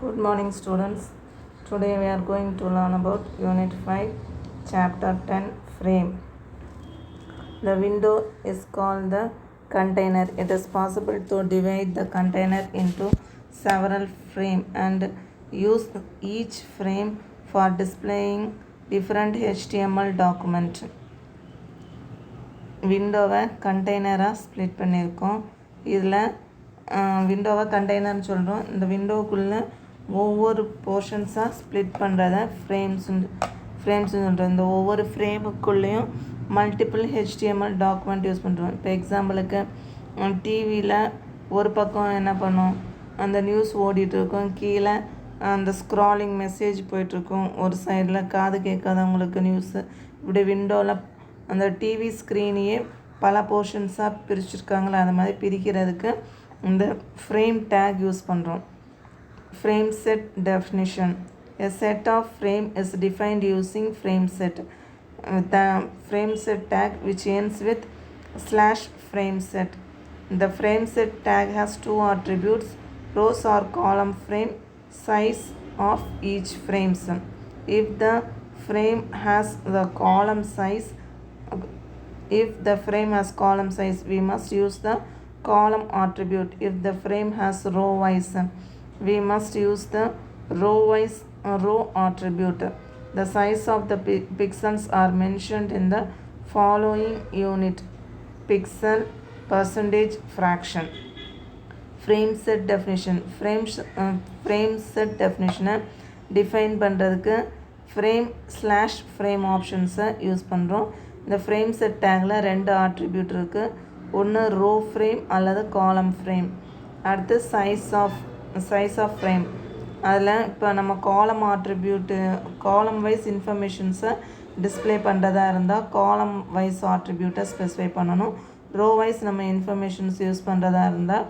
Good morning, students. Today we are going to learn about Unit 5, Chapter 10, Frame. The window is called the container. It is possible to divide the container into several frames and use each frame for displaying different HTML document. விண்டோவை கண்டெய்னராக split பண்ணியிருக்கோம். இதில் விண்டோவை கண்டெய்னர்னு சொல்கிறோம். இந்த விண்டோவுக்குள்ளே ஒவ்வொரு போர்ஷன்ஸாக split பண்ணுறத ஃப்ரேம்ஸ்னு சொல்கிறோம். இந்த ஒவ்வொரு ஃப்ரேமுக்குள்ளேயும் மல்டிபிள் ஹெச்டிஎம்எல் டாக்குமெண்ட் யூஸ் பண்ணுறோம். இப்போ எக்ஸாம்பிளுக்கு டிவியில் ஒரு பக்கம் என்ன பண்ணோம், அந்த நியூஸ் ஓடிட்டுருக்கோம், கீழே அந்த ஸ்க்ராலிங் மெசேஜ் போயிட்டுருக்கோம், ஒரு சைடில் காது கேட்காதவங்களுக்கு நியூஸு. இப்படி விண்டோவில் அந்த டிவி ஸ்க்ரீனையே பல போர்ஷன்ஸாக பிரிச்சுருக்காங்களே, அது மாதிரி பிரிக்கிறதுக்கு இந்த ஃப்ரேம் டேக் யூஸ் பண்ணுறோம். Frame set definition. A set of frame is defined using frame set. The frame set tag which ends with /frame set. The frame set tag has two attributes: rows or column frame, size of each frames. If the frame has column size, we must use the column attribute. If the frame has row wise, we must use the row attribute. The size of the pixels are mentioned in the following unit: pixel, percentage, fraction. Frame set definition. Frame set definition define பண்ணுறதுக்கு frame ஆப்ஷன்ஸை use பண்ணுறோம். இந்த frame set tackle ரெண்டு attribute இருக்குது. ஒன்று row frame அல்லது காலம் frame. அடுத்து size of frame. அதில் இப்போ நம்ம காலம் ஆட்ரிபியூட்டு காலம் வைஸ் இன்ஃபர்மேஷன்ஸை டிஸ்பிளே பண்ணுறதா இருந்தால் காலம் வைஸ் ஆட்ரிபியூட்டை ஸ்பெசிஃபை பண்ணணும். ரோ வைஸ் நம்ம இன்ஃபர்மேஷன்ஸ் யூஸ் பண்ணுறதா இருந்தால்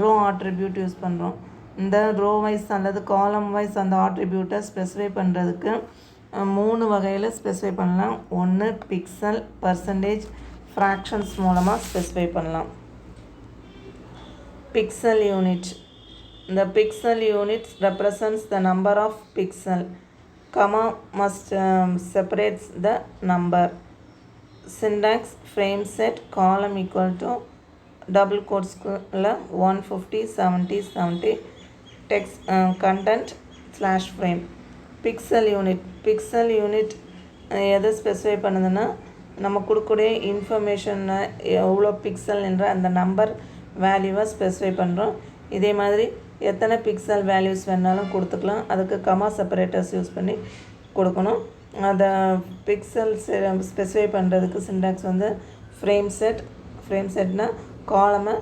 ரோ ஆட்ரிபியூட் யூஸ் பண்ணுறோம். இந்த ரோ வைஸ் அல்லது காலம் வைஸ் அந்த ஆட்ரிபியூட்டை ஸ்பெசிஃபை பண்ணுறதுக்கு 3 வகையில் ஸ்பெசிஃபை பண்ணலாம். ஒன்று பிக்சல், பர்சன்டேஜ், ஃப்ராக்ஷன்ஸ் மூலமாக ஸ்பெசிஃபை பண்ணலாம். Pixel unit. The pixel unit represents the number of pixel. Comma must separates the number. Syntax: frame set column equal to double quotes 150 70 70 text content /frame. Pixel unit எதை specify பண்ணுதுன்னா, நம்ம கொடுக்கக்கூடிய இன்ஃபர்மேஷனை எவ்வளோ pixel என்ற அந்த number வேல்யூவை specify பண்ணுறோம். இதே மாதிரி எத்தனை பிக்சல் வேல்யூஸ் வேணாலும் கொடுத்துக்கலாம். அதுக்கு கமா செப்பரேட்டர்ஸ் யூஸ் பண்ணி கொடுக்கணும். அதை பிக்சல் ஸ்பெசிஃபை பண்ணுறதுக்கு சின்டாக்ஸ் ஃப்ரேம் செட்னால் காலமை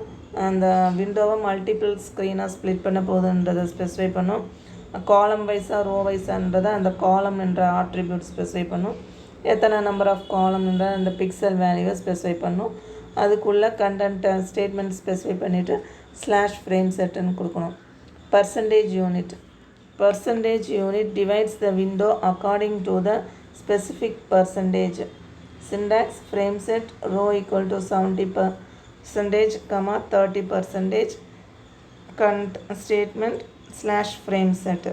அந்த விண்டோவை மல்டிபிள் ஸ்க்ரீனாக ஸ்ப்ளிட் பண்ண போகுதுன்றதை ஸ்பெசிஃபை பண்ணும். காலம் வைஸாக ரோ வைஸான்றதை அந்த காலம் என்ற ஆட்ரிபியூட் ஸ்பெசிஃபை பண்ணும். எத்தனை நம்பர் ஆஃப் காலம்ன்ற அந்த பிக்சல் வேல்யூவை ஸ்பெசிஃபை பண்ணும். அதுக்குள்ளே கண்டென்ட் ஸ்டேட்மெண்ட் ஸ்பெசிஃபை பண்ணிவிட்டு /frame setன்னு கொடுக்கணும். Percentage unit divides the window according to the specific percentage. Syntax: frame set row equal to 70%, 30%. Statement /frame set.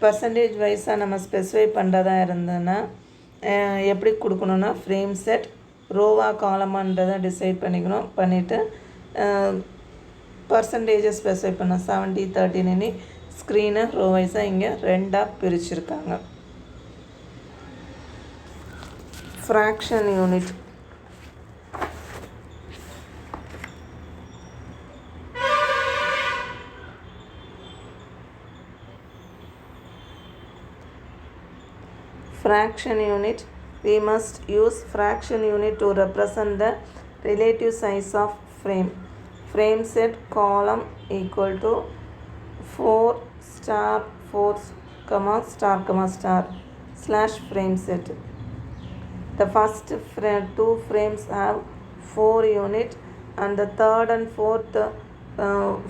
Percentage வைஸாக நம்ம ஸ்பெசிஃபை பண்ணுறதா இருந்ததுன்னா எப்படி கொடுக்கணுன்னா, ஃப்ரேம் செட் ரோவா காலமான்றதை டிசைட் பண்ணிவிட்டு பர்சன்டேஜை ஸ்பெசிஃபை பண்ண 70 30 ஸ்க்ரீனை ரோ வைஸாக இங்கே ரெண்டாக பிரிச்சுருக்காங்க. Fraction unit. We must use fraction unit to represent the relative size of frame. Frame set column equal to 4 * 4, ***/frame set. The first 2 frames have 4 units and the third and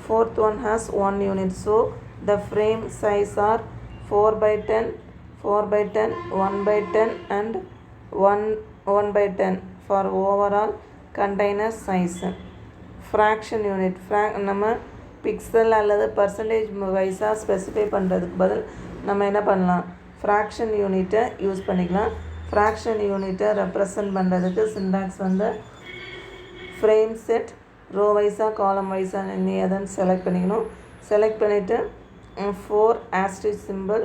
fourth one has 1 unit. So the frame size are 4/10, 4/10, 1/10 and 1/10 for overall container size. Fraction unit நம்ம pixel அல்லது percentage வைஸாக specify பண்ணுறதுக்கு பதில் நம்ம என்ன பண்ணலாம், fraction யூனிட்டை use பண்ணிக்கலாம். ஃப்ராக்ஷன் யூனிட்டை ரெப்ரசன்ட் பண்ணுறதுக்கு சின்டாக்ஸ் வந்து ஃப்ரேம் செட், ரோ வைஸாக காலம் வைஸாக நீ எதுன்னு செலக்ட் பண்ணிக்கணும். செலக்ட் பண்ணிவிட்டு 4 ஆஸ்ட்ரிச் சிம்பிள்,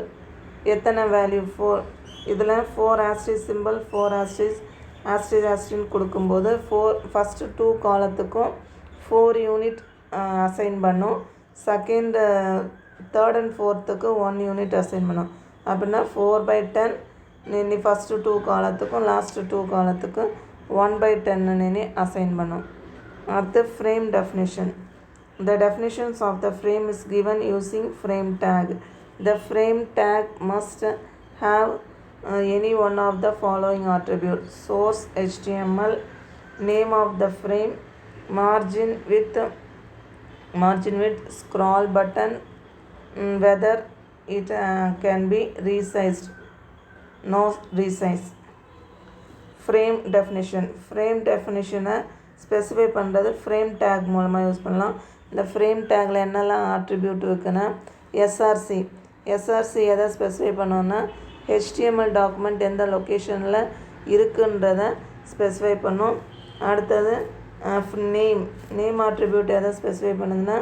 எத்தனை வேல்யூ 4, இதில் 4 ஆஸ்ட்ரிச் சிம்பிள் 4 ஆஸ்ட்ரின்னு கொடுக்கும்போது ஃபஸ்ட்டு 2 காலத்துக்கும் 4 யூனிட் அசைன் பண்ணும். செகண்ட், தேர்ட் அண்ட் ஃபோர்த்துக்கு 1 யூனிட் அசைன் பண்ணும். அப்படின்னா 4/10 நீ ஃபஸ்ட்டு 2 காலத்துக்கும் லாஸ்ட்டு 2 காலத்துக்கு 1/10 நீ அசைன் பண்ணும். அடுத்து frame definition. The definitions of the frame is given using frame tag. The frame tag must have any one of the following attributes: source HTML, name of the frame, margin width, scroll button, whether it can be resized, no resize. Frame டெஃபினிஷனை specify பண்ணுறது frame tag மூலமாக use பண்ணலாம். இந்த frame டேக்கில் என்னெல்லாம் attribute இருக்குன்னா, SRC எதை specify பண்ணோன்னா ஹெச்டிஎம்எல் டாக்குமெண்ட் எந்த லொக்கேஷனில் இருக்குன்றதை ஸ்பெசிஃபை பண்ணும். அடுத்தது நேம் ஆட்ரிபியூட் எதை ஸ்பெசிஃபை பண்ணுதுன்னா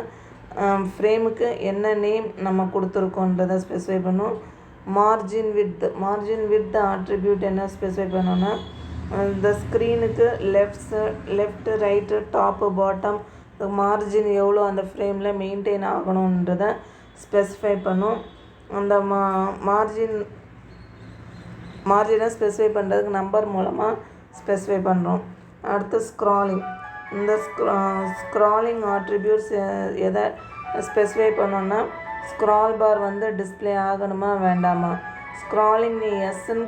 ஃப்ரேமுக்கு என்ன நேம் நம்ம கொடுத்துருக்கோன்றதை ஸ்பெசிஃபை பண்ணும். மார்ஜின் வித் ஆட்ரிபியூட் என்ன ஸ்பெசிஃபை பண்ணோன்னா இந்த ஸ்க்ரீனுக்கு left right top bottom margin எவ்வளோ அந்த ஃப்ரேமில் மெயின்டைன் ஆகணுன்றதை ஸ்பெசிஃபை பண்ணும். அந்த மார்ஜினை ஸ்பெசிஃபை பண்ணுறதுக்கு நம்பர் மூலமாக ஸ்பெசிஃபை பண்ணுறோம். அடுத்து ஸ்க்ராலிங். இந்த ஸ்க்ராலிங் ஆட்ரிபியூட்ஸ் எதை ஸ்பெசிஃபை பண்ணோன்னா ஸ்க்ரால் பார் வந்து டிஸ்பிளே ஆகணுமா வேண்டாமா. ஸ்க்ராலிங் நீ எஸ்ன்னு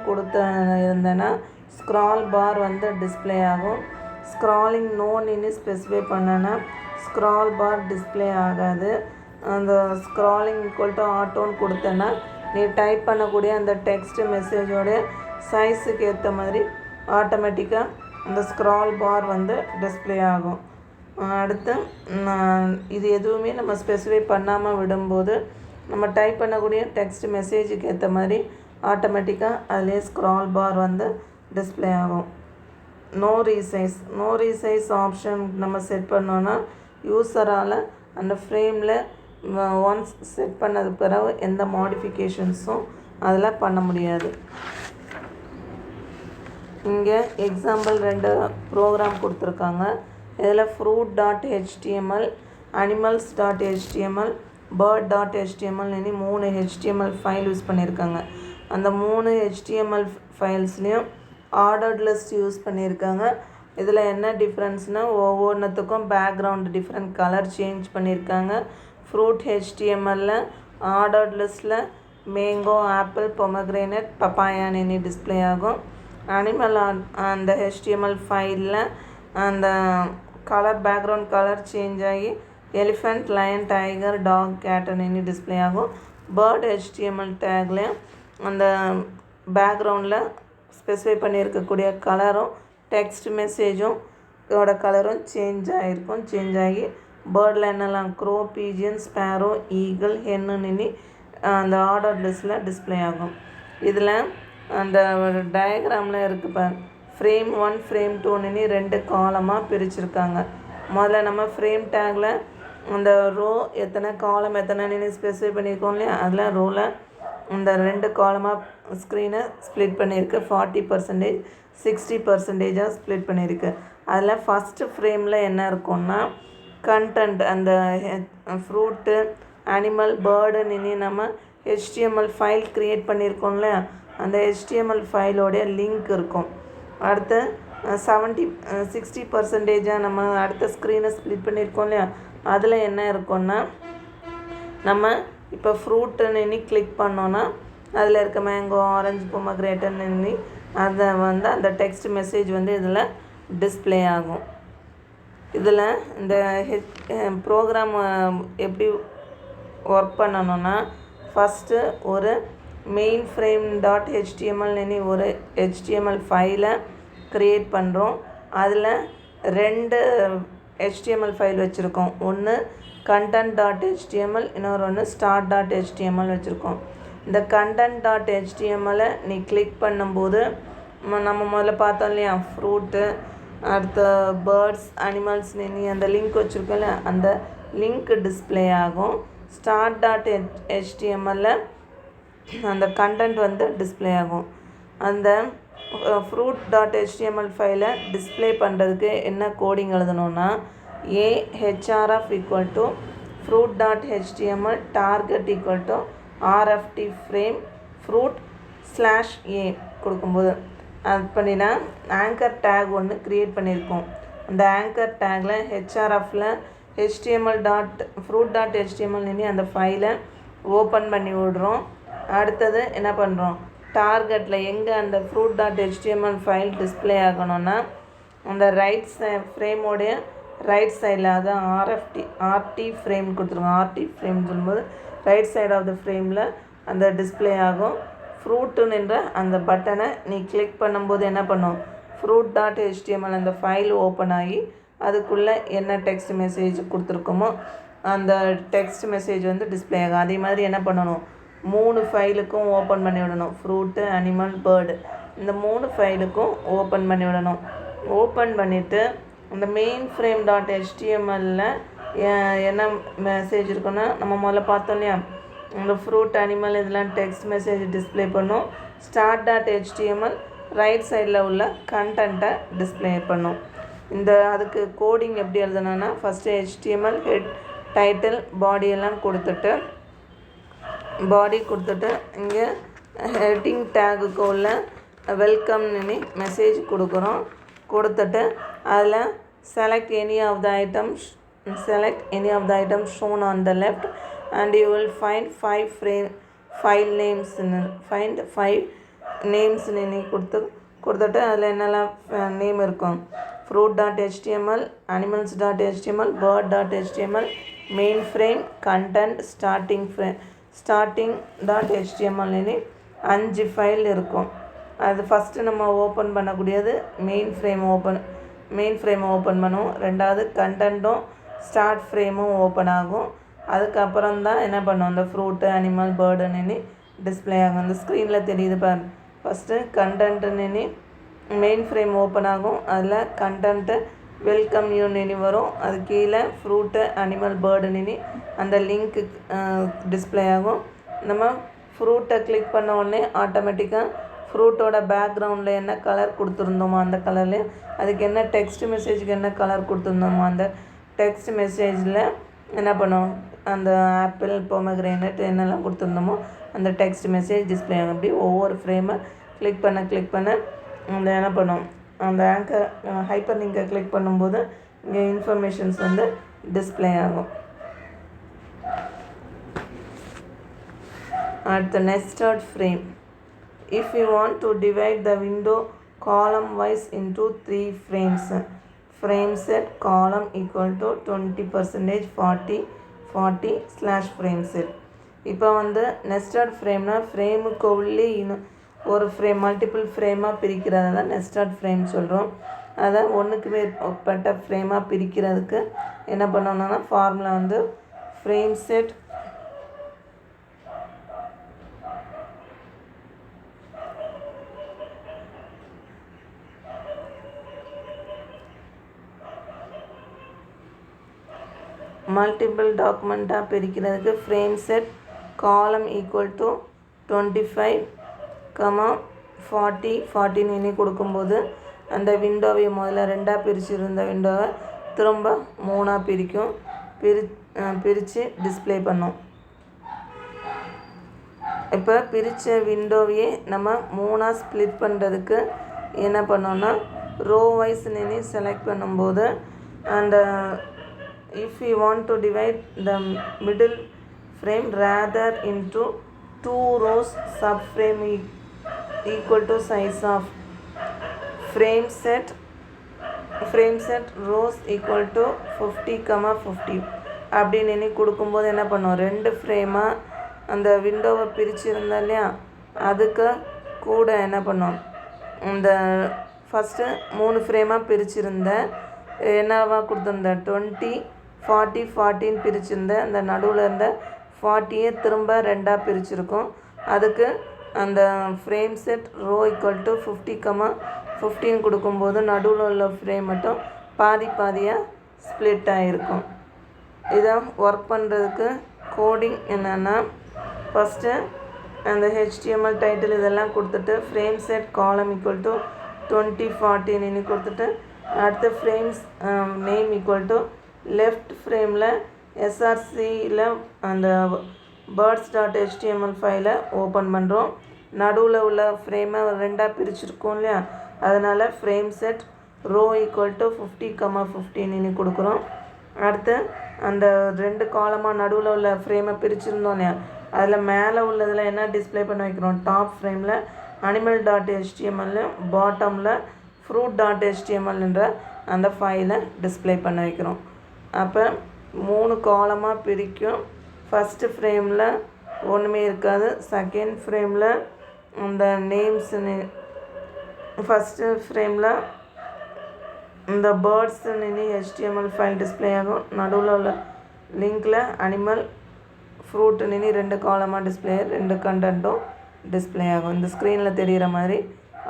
இருந்தேன்னா ஸ்க்ரால் பார் வந்து டிஸ்பிளே ஆகும். ஸ்க்ராலிங் நோன்னு ஸ்பெசிஃபை பண்ணனா ஸ்க்ரால் பார் டிஸ்பிளே ஆகாது. அந்த ஸ்க்ராலிங் ஈக்குவல் டு ஆட்டோன்னு கொடுத்தேன்னா நீ டைப் பண்ணக்கூடிய அந்த டெக்ஸ்ட் மெசேஜோடைய சைஸுக்கு ஏற்ற மாதிரி ஆட்டோமேட்டிக்காக அந்த ஸ்க்ரால் பார் வந்து டிஸ்பிளே ஆகும். அடுத்து இது எதுவுமே நம்ம ஸ்பெசிஃபை பண்ணாமல் விடும்போது நம்ம டைப் பண்ணக்கூடிய டெக்ஸ்ட் மெசேஜுக்கு ஏற்ற மாதிரி ஆட்டோமேட்டிக்காக அதிலே ஸ்க்ரால் பார் வந்து டிஸ்பிளே ஆகும். நோ ரீசைஸ் ஆப்ஷன் நம்ம செட் பண்ணோன்னா யூஸரால் அந்த ஃப்ரேமில் ஒன்ஸ் செட் பண்ணது பிறகு எந்த மாடிஃபிகேஷன்ஸும் அதில் பண்ண முடியாது. இங்கே எக்ஸாம்பிள் 2 ப்ரோக்ராம் கொடுத்துருக்காங்க. இதில் fruit.html, animals.html, bird.html 3 HTML file use பண்ணியிருக்காங்க. அந்த 3 HTML ஃபைல்ஸ்லேயும் ஆர்டர்ட் லிஸ்ட் யூஸ் பண்ணியிருக்காங்க. இதில் என்ன டிஃப்ரென்ஸ்னால் ஒவ்வொன்றுத்துக்கும் பேக்ரவுண்ட் டிஃப்ரெண்ட் கலர் சேஞ்ச் பண்ணியிருக்காங்க. ஃப்ரூட் HTML ஆர்டர்ட் லிஸ்ட்டில் மேங்கோ, ஆப்பிள், பொமக்ரேனட், பப்பாயான்னு டிஸ்பிளே ஆகும். அனிமல் அந்த HTML ஃபைலில் அந்த கலர் பேக்ரவுண்ட் கலர் சேஞ்ச் ஆகி எலிஃபெண்ட், லயன், டைகர், டாக், கேட்டுன்னு டிஸ்பிளே ஆகும். பேர்ட் HTML டேக்லேயும் அந்த பேக்ரவுண்டில் ஸ்பெசிஃபை பண்ணியிருக்கக்கூடிய கலரும் டெக்ஸ்ட் மெசேஜும் கலரும் சேஞ்ச் ஆகி பேர்டில் என்னெல்லாம் grow, pigeon, Sparrow, eagle, hen அந்த ஆர்டர் லிஸ்ட்டில் டிஸ்பிளே ஆகும். இதில் அந்த டயக்ராமில் இருக்குது பார், ஃப்ரேம் 1 ஃப்ரேம் 2 2 காலமாக பிரிச்சுருக்காங்க. முதல்ல நம்ம ஃப்ரேம் டேக்கில் அந்த ரோ எத்தனை காலம் எத்தனைன்னு ஸ்பெசிஃபை பண்ணியிருக்கோம் இல்லையா, அதில் ரோவில் இந்த 2 காலமாக ஸ்க்ரீனை ஸ்ப்ளிட் பண்ணியிருக்கு. 40%, 60% ஸ்ப்ளிட் பண்ணியிருக்கு. அதில் ஃபஸ்ட்டு ஃப்ரேமில் என்ன இருக்கும்னா கண்டென்ட், அந்த ஃப்ரூட்டு, அனிமல், பேர்டுன்னு நம்ம HTML ஃபைல் க்ரியேட் பண்ணியிருக்கோம்ல, அந்த HTML ஃபைலோடைய லிங்க் இருக்கும். அடுத்து 60% நம்ம அடுத்த ஸ்க்ரீனை ஸ்ப்ளிட் பண்ணியிருக்கோம் இல்லையா, அதில் என்ன இருக்கும்னா நம்ம இப்போ ஃப்ரூட்டுன்னு கிளிக் பண்ணோன்னா அதில் இருக்க மேங்கோ, ஆரஞ்சு, பொமக்ரேனட்னு அதை வந்து அந்த டெக்ஸ்ட் மெசேஜ் வந்து இதில் டிஸ்பிளே ஆகும். இதில் இந்த ப்ரோக்ராம் எப்படி ஒர்க் பண்ணணுன்னா ஃபஸ்ட்டு ஒரு மெயின் ஃப்ரேம் .html ஒரு HTML ஃபைலை க்ரியேட் பண்ணுறோம். அதில் 2 HTML ஃபைல் வச்சுருக்கோம். ஒன்று content.html இன்னொரு ஒன்று start.html வச்சுருக்கோம். இந்த content.html நீ கிளிக் பண்ணும்போது நம்ம முதல்ல பார்த்தோம் இல்லையா, ஃப்ரூட்டு, அடுத்த பேர்ட்ஸ், அனிமல்ஸ், நீ அந்த லிங்க் வச்சுருக்கல, அந்த லிங்க் டிஸ்பிளே ஆகும். start.html அந்த கண்டென்ட் வந்து டிஸ்பிளே ஆகும். அந்த fruit.html ஃபைலை டிஸ்பிளே பண்ணுறதுக்கு என்ன கோடிங் எழுதணும்னா, ahref equal to fruit.html target equal to rft frame fruit/a கொடுக்கும்போது அது பண்ணினா ஆங்கர் டேக் ஒன்று க்ரியேட் பண்ணியிருக்கோம். அந்த ஆங்கர் டேக்கில் ஹெச்ஆர்எஃப்பில் fruit.html அந்த ஃபைலை ஓப்பன் பண்ணி விடுறோம். அடுத்தது என்ன பண்ணுறோம், டார்கெட்டில் எங்கே அந்த fruit.html ஃபைல் டிஸ்பிளே ஆகணும்னா அந்த ஃப்ரேமோடைய ரைட் சைடில், அதான் ஆர்டி ஃப்ரேம் கொடுத்துருவோம். ஆர்டி ஃப்ரேம் சொல்லும்போது ரைட் சைடு ஆஃப் த ஃப்ரேமில் அந்த டிஸ்பிளே ஆகும். ஃப்ரூட்டுன்ற அந்த பட்டனை நீ கிளிக் பண்ணும்போது என்ன பண்ணும், fruit.html அந்த ஃபைல் ஓப்பன் ஆகி அதுக்குள்ளே என்ன டெக்ஸ்ட் மெசேஜ் கொடுத்துருக்கோமோ அந்த டெக்ஸ்ட் மெசேஜ் வந்து டிஸ்பிளே ஆகும். அதே மாதிரி என்ன பண்ணணும், 3 ஃபைலுக்கும் ஓப்பன் பண்ணி விடணும். ஃப்ரூட்டு, அனிமல், பேர்டு, இந்த 3 ஃபைலுக்கும் ஓப்பன் பண்ணி விடணும். ஓப்பன் பண்ணிவிட்டு இந்த மெயின் frame.html என்ன மெசேஜ் இருக்குன்னா, நம்ம முதல்ல பார்த்தோம் இல்லையா, இந்த ஃப்ரூட், அனிமல் இதெல்லாம் டெக்ஸ்ட் மெசேஜ் டிஸ்பிளே பண்ணும். start.html ரைட் சைடில் உள்ள கண்டென்ட்டை டிஸ்பிளே பண்ணும். அதுக்கு கோடிங் எப்படி எழுதணும்னா, ஃபஸ்ட்டு HTML ஹெட், டைட்டில், பாடியெல்லாம் கொடுத்துட்டு இங்கே ஹெட்டிங் டேகுக்கு உள்ள வெல்கம்னு மெசேஜ் கொடுக்குறோம். கொடுத்துட்டு அதில் select any of the items shown on the left and you will find 5 file names. find 5 names நீ கொடுத்துட்டு அதில் என்னெல்லாம் நேம் இருக்கும், fruit.html, animals.html, bird.html, main frame, content, starting.html 5 file இருக்கும். அது ஃபஸ்ட்டு நம்ம ஓப்பன் பண்ணக்கூடியது மெயின் ஃப்ரேம் ஓப்பன் பண்ணுவோம். ரெண்டாவது கண்டென்ட்டும் ஸ்டார்ட் ஃப்ரேமும் ஓப்பன் ஆகும். அதுக்கப்புறம் தான் என்ன பண்ணுவோம், இந்த ஃப்ரூட்டு, அனிமல், பேர்டுன்னு டிஸ்பிளே ஆகும். அந்த ஸ்க்ரீனில் தெரியுது பாரு, ஃபஸ்ட்டு கண்டென்ட்டுன்னு மெயின் ஃப்ரேம் ஓப்பன் ஆகும். அதில் கண்டென்ட்டு வெல்கம் யூன்னு வரும். அது கீழே ஃப்ரூட்டு, அனிமல், பேர்டுன்னு அந்த லிங்க்கு டிஸ்பிளே ஆகும். நம்ம ஃப்ரூட்டை கிளிக் பண்ண உடனே ஆட்டோமேட்டிக்காக ஃப்ரூட்டோட பேக்ரவுண்டில் என்ன கலர் கொடுத்துருந்தோமோ அந்த கலர்லேயே, அதுக்கு என்ன டெக்ஸ்ட் மெசேஜுக்கு என்ன கலர் கொடுத்துருந்தோமோ அந்த டெக்ஸ்ட் மெசேஜில் என்ன பண்ணுவோம், அந்த ஆப்பிள், பொமக்ரேனட் என்னெல்லாம் கொடுத்துருந்தோமோ அந்த டெக்ஸ்ட் மெசேஜ் டிஸ்பிளே ஆகும். அப்படி ஒவ்வொரு ஃப்ரேமை கிளிக் பண்ண அந்த என்ன பண்ணுவோம், அந்த ஆங்கர் ஹைப்பர் லிங்கை கிளிக் பண்ணும்போது இங்கே இன்ஃபர்மேஷன்ஸ் வந்து டிஸ்பிளே ஆகும். அடுத்த nested frame. If you want to divide the window column wise into 3 frames, frame set column equal to 20% 40/frame set. இப்போ வந்து நெஸ்டட் ஃப்ரேம்னா ஃப்ரேமுக்கு உள்ளே இன்னும் ஒரு ஃப்ரேம் மல்டிபிள் ஃப்ரேமாக பிரிக்கிறத தான் நெஸ்டட் ஃப்ரேம் சொல்கிறோம். அதை ஒன்றுக்கு மேற்பட்ட ஃப்ரேமாக பிரிக்கிறதுக்கு என்ன பண்ணணும்னா ஃபார்முலா வந்து ஃப்ரேம் செட் மல்டிபிள் டாக்குமெண்ட்டாக பிரிக்கிறதுக்கு frame set column equal to 25, 40 கொடுக்கும்போது அந்த விண்டோவை முதல்ல 2ஆக பிரிச்சுருந்த விண்டோவை திரும்ப 3ஆக பிரித்து டிஸ்பிளே பண்ணோம். இப்போ பிரித்த விண்டோவையே நம்ம 3ஆக ஸ்ப்ளிட் பண்ணுறதுக்கு என்ன பண்ணோன்னா ரோ வைஸ் செலக்ட் பண்ணும்போது அந்த if we want to divide the middle frame rather into 2 rows, subframe equal to size of frame set rows equal to 50, 50 அப்படின்னு கொடுக்கும்போது என்ன பண்ணுவோம், 2 ஃப்ரேமாக அந்த விண்டோவை பிரிச்சுருந்தோம் இல்லையா, அதுக்கு கூட என்ன பண்ணுவோம், இந்த ஃபஸ்ட்டு 3 ஃப்ரேமாக பிரிச்சுருந்த என்னவா கொடுத்துருந்தேன் 20, 40 40ன்னு பிரிச்சிருந்தேன். அந்த நடுவில் இருந்த 40யே திரும்ப 2ஆக பிரிச்சிருக்கோம். அதுக்கு அந்த frameset row equal to 50, 15 கொடுக்கும்போது நடுவில் உள்ள ஃப்ரேம் மட்டும் பாதி பாதியாக ஸ்ப்ளிட் ஆகிருக்கும். இதை ஒர்க் பண்ணுறதுக்கு கோடிங் என்னென்னா, ஃபஸ்ட்டு அந்த HTML டைட்டில் இதெல்லாம் கொடுத்துட்டு frame set column equal to 20 40 கொடுத்துட்டு அடுத்து frames name equal to left ஃப்ரேமில் SRCயில் அந்த birds.html ஃபைலை ஓப்பன் பண்ணுறோம். நடுவில் உள்ள ஃப்ரேமை 2ஆக பிரிச்சிருக்கோம் இல்லையா, அதனால் frameset row equal to 50, 15 கொடுக்குறோம். அடுத்து அந்த 2 காலமாக நடுவில் உள்ள ஃப்ரேமை பிரிச்சிருந்தோம் இல்லையா, அதில் மேலே உள்ளதில் என்ன டிஸ்பிளே பண்ண வைக்கிறோம், டாப் ஃப்ரேமில் animal.html, பாட்டமில் fruit.htmlன்ற அந்த ஃபைலை டிஸ்பிளே பண்ண வைக்கிறோம். அப்போ 3 காலமாக பிரிக்கும். ஃபஸ்ட்டு ஃப்ரேமில் ஒன்றுமே இருக்காது. செகண்ட் ஃப்ரேமில் இந்த நேம்ஸ், ஃபஸ்ட்டு ஃப்ரேமில் இந்த பேர்ட்ஸ்ன்னு HTML ஃபைல் டிஸ்பிளே ஆகும். நடுவில் உள்ள லிங்கில் அனிமல் ஃப்ரூட்டுன்னு 2 காலமாக டிஸ்பிளே, 2 கண்டென்ட்டும் டிஸ்பிளே ஆகும். இந்த ஸ்க்ரீனில் தெரிகிற மாதிரி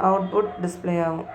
அவுட்புட் டிஸ்பிளே ஆகும்.